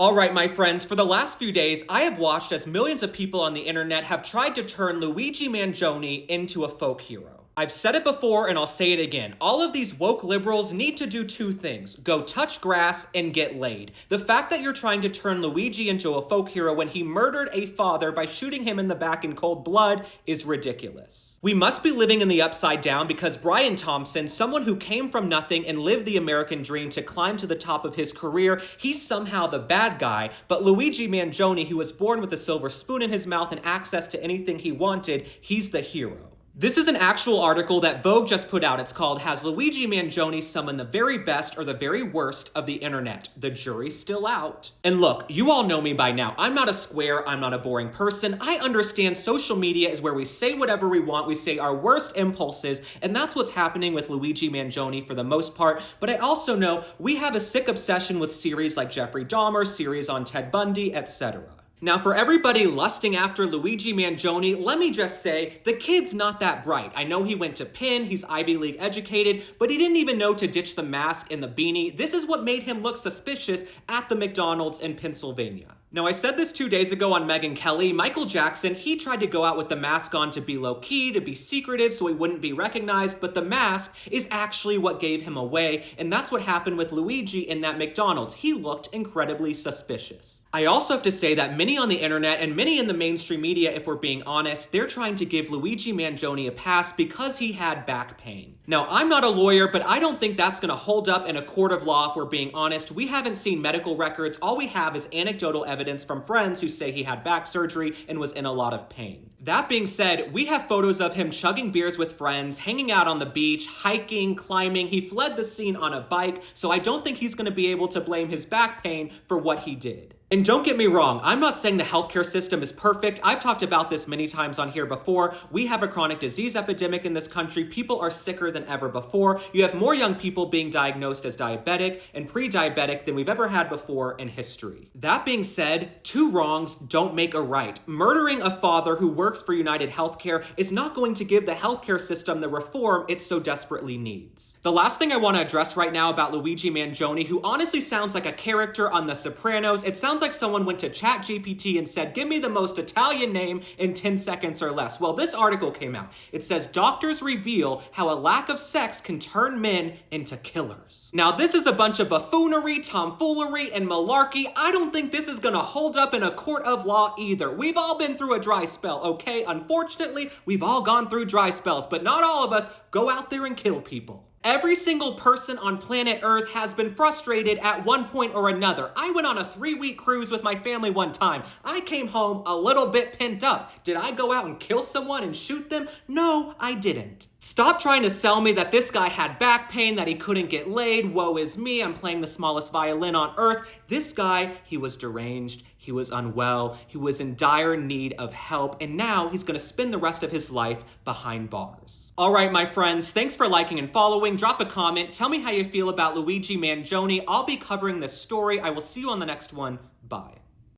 Alright, my friends, for the last few days, I have watched as millions of people on the internet have tried to turn Luigi Mangione into a folk hero. I've said it before and I'll say it again. All of these woke liberals need to do two things: go touch grass and get laid. The fact that you're trying to turn Luigi into a folk hero when he murdered a father by shooting him in the back in cold blood is ridiculous. We must be living in the upside down because Brian Thompson, someone who came from nothing and lived the American dream to climb to the top of his career, he's somehow the bad guy, but Luigi Mangione, who was born with a silver spoon in his mouth and access to anything he wanted, he's the hero. This is an actual article that Vogue just put out. It's called, "Has Luigi Mangione Summoned the Very Best or the Very Worst of the Internet? The Jury's Still Out." And look, you all know me by now. I'm not a square, I'm not a boring person. I understand social media is where we say whatever we want, we say our worst impulses, and that's what's happening with Luigi Mangione for the most part. But I also know we have a sick obsession with series like Jeffrey Dahmer, series on Ted Bundy, etc. Now, for everybody lusting after Luigi Mangione, let me just say, the kid's not that bright. I know he went to Penn, he's Ivy League educated, but he didn't even know to ditch the mask and the beanie. This is what made him look suspicious at the McDonald's in Pennsylvania. Now, I said this 2 days ago on Megyn Kelly. Michael Jackson, he tried to go out with the mask on to be low-key, to be secretive so he wouldn't be recognized, but the mask is actually what gave him away, and that's what happened with Luigi in that McDonald's. He looked incredibly suspicious. I also have to say that many on the internet and many in the mainstream media, if we're being honest, they're trying to give Luigi Mangione a pass because he had back pain. Now, I'm not a lawyer, but I don't think that's going to hold up in a court of law if we're being honest. We haven't seen medical records. All we have is anecdotal evidence from friends who say he had back surgery and was in a lot of pain. That being said, we have photos of him chugging beers with friends, hanging out on the beach, hiking, climbing. He fled the scene on a bike, so I don't think he's going to be able to blame his back pain for what he did. And don't get me wrong, I'm not saying the healthcare system is perfect. I've talked about this many times on here before. We have a chronic disease epidemic in this country. People are sicker than ever before. You have more young people being diagnosed as diabetic and pre-diabetic than we've ever had before in history. That being said, two wrongs don't make a right. Murdering a father who works for United Healthcare is not going to give the healthcare system the reform it so desperately needs. The last thing I want to address right now about Luigi Mangione, who honestly sounds like a character on The Sopranos. It sounds like someone went to ChatGPT and said, "Give me the most Italian name in 10 seconds or less." Well, this article came out. It says, "Doctors reveal how a lack of sex can turn men into killers." Now, this is a bunch of buffoonery, tomfoolery, and malarkey. I don't think this is gonna hold up in a court of law either. We've all been through a dry spell, okay? Unfortunately, we've all gone through dry spells, but not all of us go out there and kill people. Every single person on planet Earth has been frustrated at one point or another. I went on a 3-week cruise with my family one time. I came home a little bit pent up. Did I go out and kill someone and shoot them? No, I didn't. Stop trying to sell me that this guy had back pain, that he couldn't get laid. Woe is me, I'm playing the smallest violin on earth. This guy, he was deranged, he was unwell, he was in dire need of help, and now he's gonna spend the rest of his life behind bars. All right, my friends, thanks for liking and following. Drop a comment, tell me how you feel about Luigi Mangione. I'll be covering this story. I will see you on the next one. Bye.